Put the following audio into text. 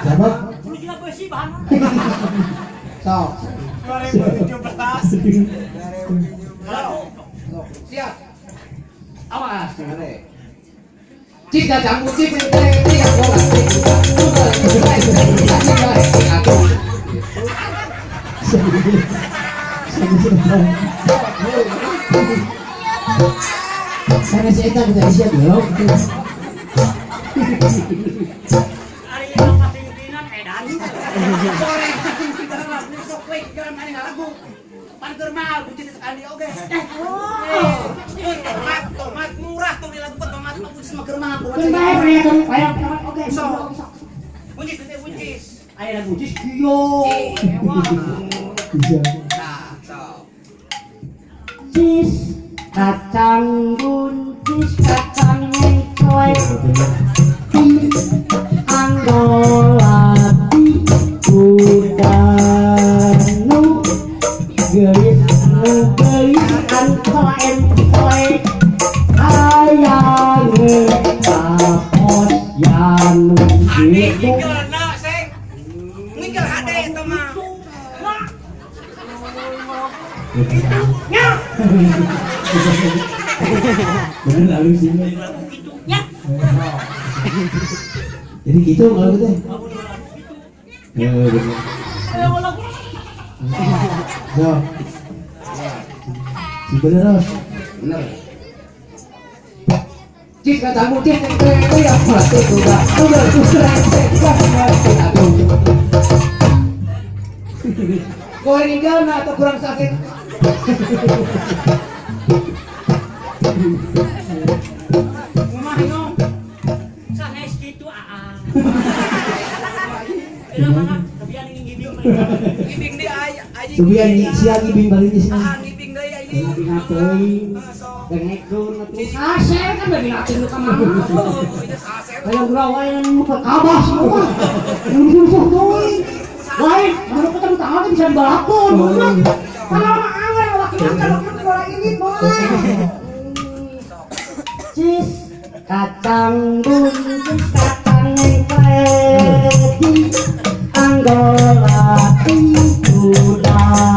Dapat. Lu juga besi bahan. Sok. 2017. Siap. Awas, dengar. Jika kamu yang bola karena si Eta udah siap belum? Hari yang masih pimpinan edan. Sore kita lagu sok wek jangan main lagu. Pantur mah bucin sekali oke. Tomat murah tuh di lagu tomat mah bucin mah germah aku. Bayar ya kan, bayar oke. Buncis nanti buncis. Ayo lagu jis kiyo. Nah, so. Jis kacang buncis kacang mencoy. Anggolati kudanu gelis gelis antara empoy ayangnya kapos yanu gitu. Ngikir hade itu mah. Bener lalu sini. Jadi gitu kalau gitu. Bener. So. Si bener. Bener. Jika tamu yang mati sudah kau ini gana atau kurang sakit? Rumah ini sanes gitu Ira mana kebian ini ngibing Ngibing di aja. Kemudian si lagi bing balik di sini. Ngibing deui ini. Ngapeuin. Dengekun atuh. Sase kan bagi ngatin lu ka mama. Itu saset. Kayak gerawayan muka kabah semua. Yang disuruh tuh. Lain, baru ketemu tangan bisa balakon. Kalau anggar laki-laki bola ini boleh. Cis kacang buncis kacang kleti anggolati kuda